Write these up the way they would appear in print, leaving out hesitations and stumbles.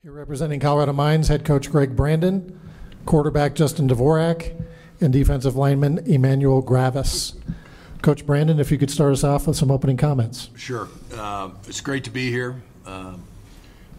Here representing Colorado Mines, head coach Gregg Brandon, quarterback Justin Dvorak, and defensive lineman Emmanuel Graves. Coach Brandon, if you could start us off with some opening comments. Sure. It's great to be here. I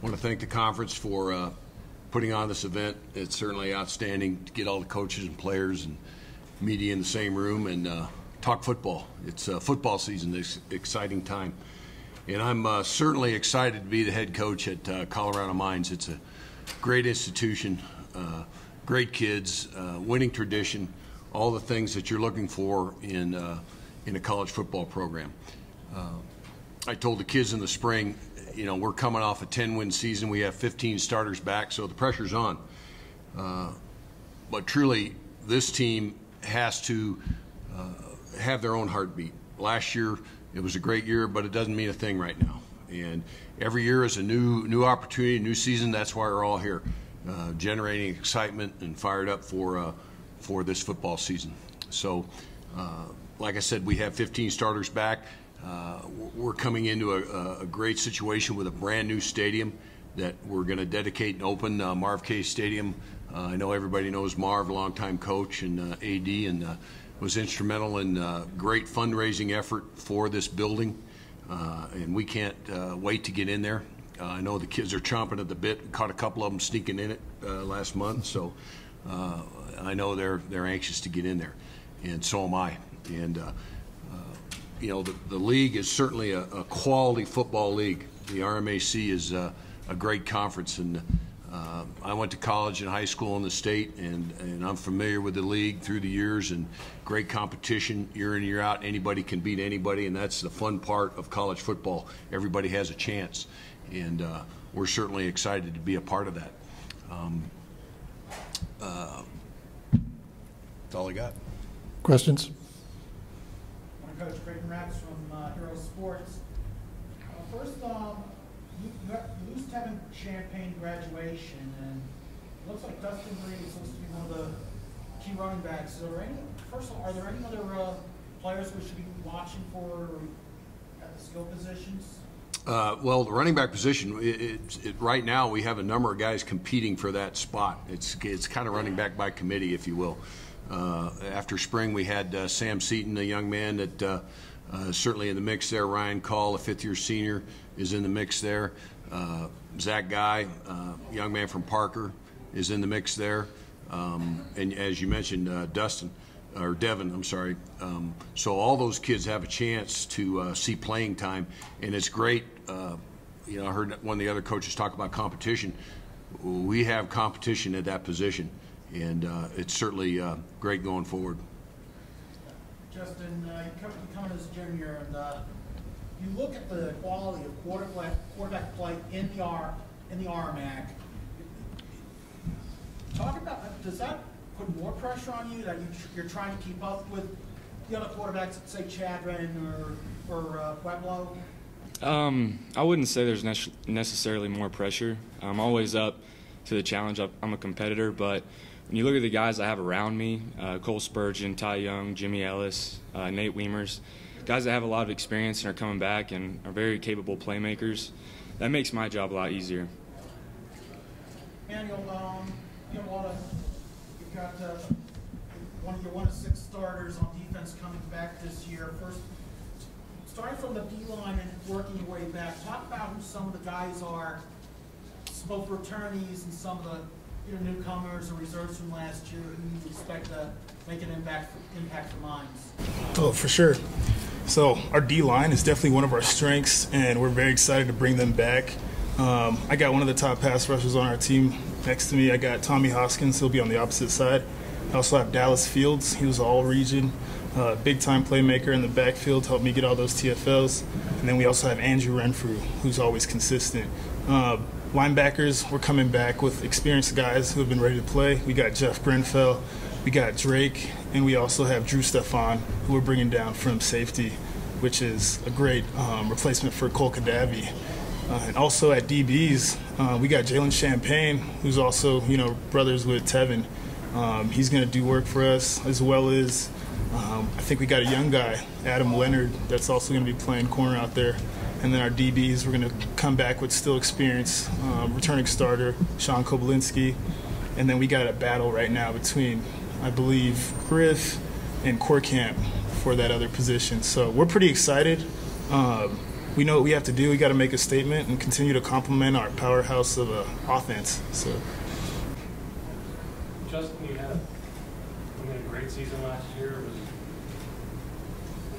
want to thank the conference for putting on this event. It's certainly outstanding to get all the coaches and players and media in the same room and talk football. It's football season, this exciting time. And I'm certainly excited to be the head coach at Colorado Mines. It's a great institution, great kids, winning tradition, all the things that you're looking for in a college football program. I told the kids in the spring, you know, we're coming off a 10-win season. We have 15 starters back, so the pressure's on. But truly, this team has to have their own heartbeat. Last year, it was a great year, but it doesn't mean a thing right now. And every year is a new opportunity, a new season. That's why we're all here, generating excitement and fired up for this football season. So, like I said, we have 15 starters back. We're coming into a great situation with a brand new stadium that we're going to dedicate and open, Marv K Stadium. I know everybody knows Marv, longtime coach and AD, and was instrumental in great fundraising effort for this building, and we can't wait to get in there. I know the kids are chomping at the bit. Caught a couple of them sneaking in it last month, so I know they're anxious to get in there, and so am I. And you know, the league is certainly a quality football league. The RMAC is a great conference, and I went to college and high school in the state, and I'm familiar with the league through the years, and great competition year in, year out. Anybody can beat anybody, and that's the fun part of college football. Everybody has a chance, and we're certainly excited to be a part of that. That's all I got. Questions? Coach Creighton Raps from Hero Sports. First, you lose Tevin Champagne graduation, and it looks like Justin Dvorak is supposed to be one of the key running backs. So are there any other players we should be watching for at the skill positions? Well, the running back position, right now we have a number of guys competing for that spot. It's kind of running back by committee, if you will. After spring, we had Sam Seaton, a young man that certainly in the mix there. Ryan Call, a fifth-year senior, is in the mix there. Zach Guy, young man from Parker, is in the mix there. And as you mentioned, Devin, I'm sorry. So all those kids have a chance to see playing time, and it's great. You know, I heard one of the other coaches talk about competition. We have competition at that position, and it's certainly great going forward. Justin, you come as a junior, and you look at the quality of quarterback play in the RMAC. Talk about, does that put more pressure on you that you're trying to keep up with the other quarterbacks, say Chadron or Pueblo? I wouldn't say there's necessarily more pressure. I'm always up to the challenge. I'm a competitor, but when you look at the guys I have around me, Cole Spurgeon, Ty Young, Jimmy Ellis, Nate Wiemers, guys that have a lot of experience and are coming back and are very capable playmakers, that makes my job a lot easier. Manuel, you've got one of 6 starters on defense coming back this year. First, starting from the D-line and working your way back, talk about who some of the guys are, both returnees and some of the newcomers or reserves from last year who you expect to make an impact for Mines. Oh, for sure. So our D-line is definitely one of our strengths, and we're very excited to bring them back. I got one of the top pass rushers on our team next to me. I got Tommy Hoskins. He'll be on the opposite side. I also have Dallas Fields. He was all-region, big-time playmaker in the backfield, helped me get all those TFLs. And then we also have Andrew Renfrew, who's always consistent. Linebackers, we're coming back with experienced guys who have been ready to play. We got Jeff Grenfell, we got Drake, and we also have Drew Stefan, who we're bringing down from safety, which is a great replacement for Cole Kadavi. And also at DBs, we got Jalen Champagne, who's also, brothers with Tevin. He's going to do work for us, as well as I think we got a young guy, Adam Leonard, that's also going to be playing corner out there. And then our DBs, we're going to come back with still experienced returning starter, Sean Kobolinski. And then we got a battle right now between, I believe, Griff and Corkamp for that other position. So we're pretty excited. We know what we have to do. We got to make a statement and continue to complement our powerhouse of offense. So, Justin, you had a great season last year, and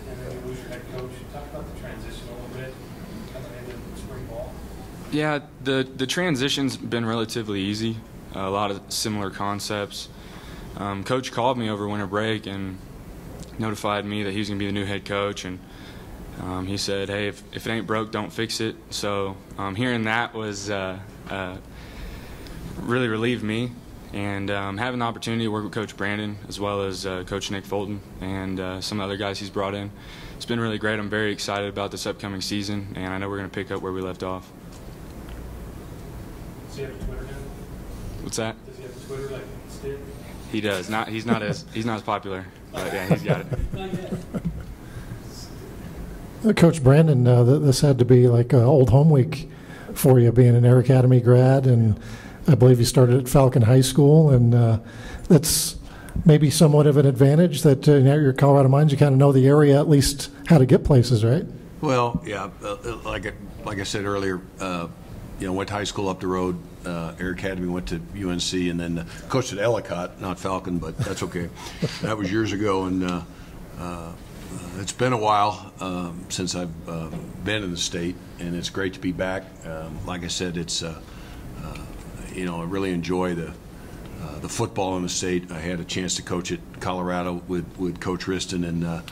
then you lose your head coach. Talk about the transition a little bit coming into spring ball. Yeah, the transition's been relatively easy. A lot of similar concepts. Coach called me over winter break and notified me that he was going to be the new head coach, and he said, hey, if it ain't broke, don't fix it. So hearing that was really relieved me. And having the opportunity to work with Coach Brandon as well as Coach Nick Fulton and some other guys he's brought in, it's been really great. I'm very excited about this upcoming season, and I know we're going to pick up where we left off. Does he have a Twitter now? What's that? Does he have a Twitter like Steve? He does. He's not as popular, but yeah, he's got it. Not yet. Coach Brandon, this had to be like old home week for you, being an Air Academy grad, and I believe you started at Falcon High School, and that's maybe somewhat of an advantage that now you're Colorado Mines, you kind of know the area, at least how to get places, right? Well, yeah, like I said earlier, went to high school up the road. Air Academy, went to UNC, and then coached at Ellicott, not Falcon, but that's okay. That was years ago, and it's been a while since I've been in the state, and it's great to be back. Like I said, it's I really enjoy the football in the state. I had a chance to coach at Colorado with Coach Riston, and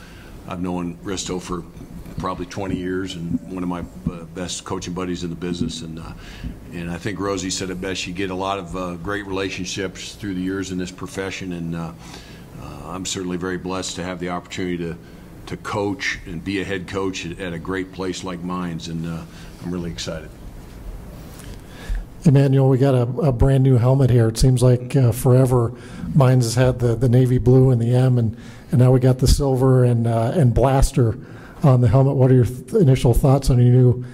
I've known Risto for probably 20 years, and one of my best coaching buddies in the business. And I think Rosie said it best. You get a lot of great relationships through the years in this profession, and I'm certainly very blessed to have the opportunity to coach and be a head coach at a great place like Mines, and I'm really excited. Emmanuel, we got a brand new helmet here. It seems like forever Mines has had the navy blue and the M, and now we got the silver and blaster on the helmet. What are your initial thoughts on your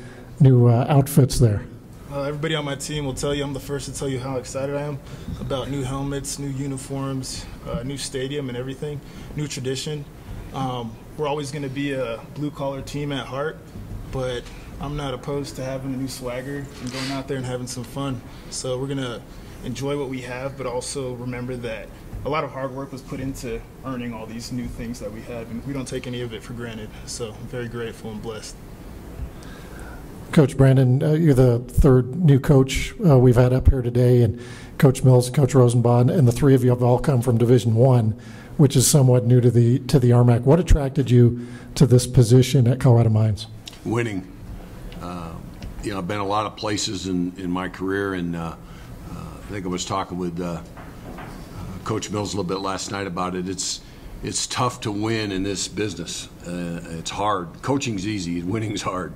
new outfits there? Everybody on my team will tell you, I'm the first to tell you how excited I am about new helmets, new uniforms, new stadium and everything, new tradition. We're always going to be a blue-collar team at heart, but I'm not opposed to having a new swagger and going out there and having some fun. So we're going to enjoy what we have, but also remember that a lot of hard work was put into earning all these new things that we have, and we don't take any of it for granted. So I'm very grateful and blessed. Coach Brandon, you're the third new coach we've had up here today, and Coach Mills, Coach Rosenbaum, and the three of you have all come from Division I, which is somewhat new to the RMAC. What attracted you to this position at Colorado Mines? Winning. I've been a lot of places in my career, and I think I was talking with Coach Mills a little bit last night about it. It's tough to win in this business. It's hard. Coaching's easy. Winning's hard.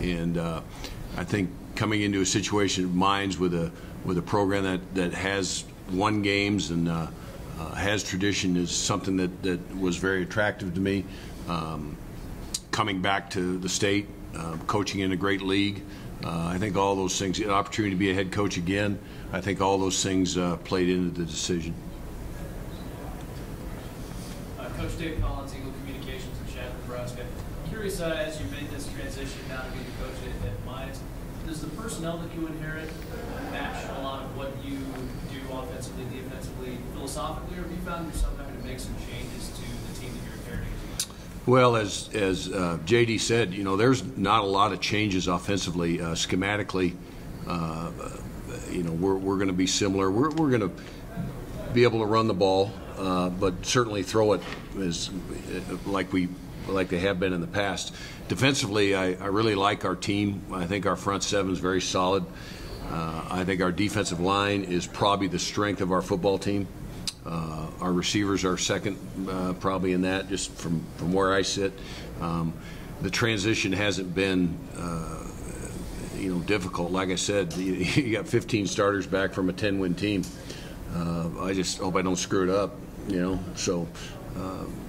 And I think coming into a situation of Mines with a program that has won games and has tradition is something that was very attractive to me. Coming back to the state, coaching in a great league, I think all those things, an opportunity to be a head coach again, I think all those things played into the decision. Coach Dave Collins, Eagle Communications in Chad, Nebraska. Curious, as you made this transition now to be the coach at Mines, does the personnel that you inherit match a lot of what you do offensively, defensively, philosophically, or have you found yourself having to make some changes to the team that you're inheriting? Well, as JD said, there's not a lot of changes offensively. Schematically, we're going to be similar. We're going to be able to run the ball, but certainly throw it like they have been in the past. Defensively, I really like our team. I think our front seven is very solid. I think our defensive line is probably the strength of our football team. Our receivers are second probably in that, just from where I sit. The transition hasn't been difficult. Like I said, you got 15 starters back from a 10-win team. I just hope I don't screw it up, so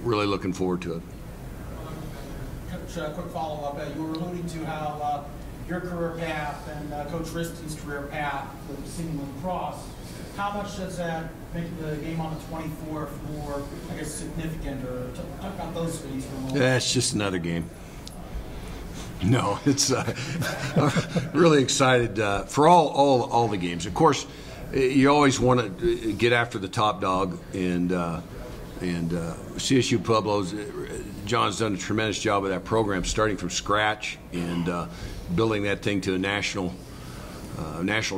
really looking forward to it. quick follow-up. You were alluding to how your career path and Coach Riston's career path with singing lacrosse. How much does that make the game on the 24th more, I guess, significant? Or talk about those things for a moment. Yeah, it's just another game. No, it's really excited for all the games. Of course, you always want to get after the top dog, and CSU Pueblos. John's done a tremendous job of that program, starting from scratch and building that thing to a national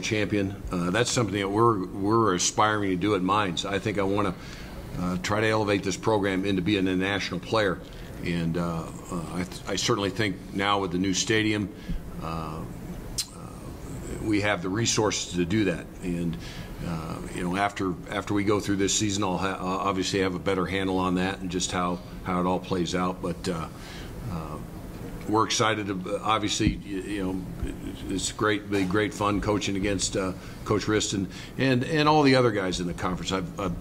champion. That's something that we're aspiring to do at Mines. I think I want to try to elevate this program into being a national player. And I certainly think now with the new stadium, we have the resources to do that. And after we go through this season, I'll obviously have a better handle on that and just how it all plays out. But we're excited. Obviously, it's great fun coaching against Coach Riston and all the other guys in the conference. I've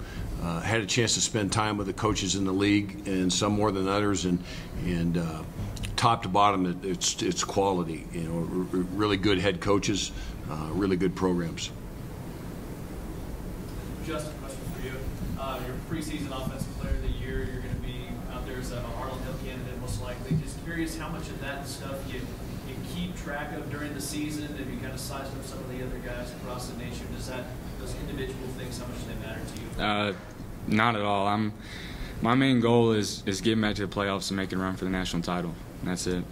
had a chance to spend time with the coaches in the league, and some more than others, and top to bottom, it's quality. Really good head coaches, really good programs. Justin, question for you. Your preseason offensive player of the year, you're going to be out there as a Harlan Hill candidate most likely. Just curious how much of that stuff you keep track of during the season. Have you kind of sized up some of the other guys across the nation? Those individual things, how much do they matter to you? Not at all. My main goal is getting back to the playoffs and making a run for the national title. And that's it.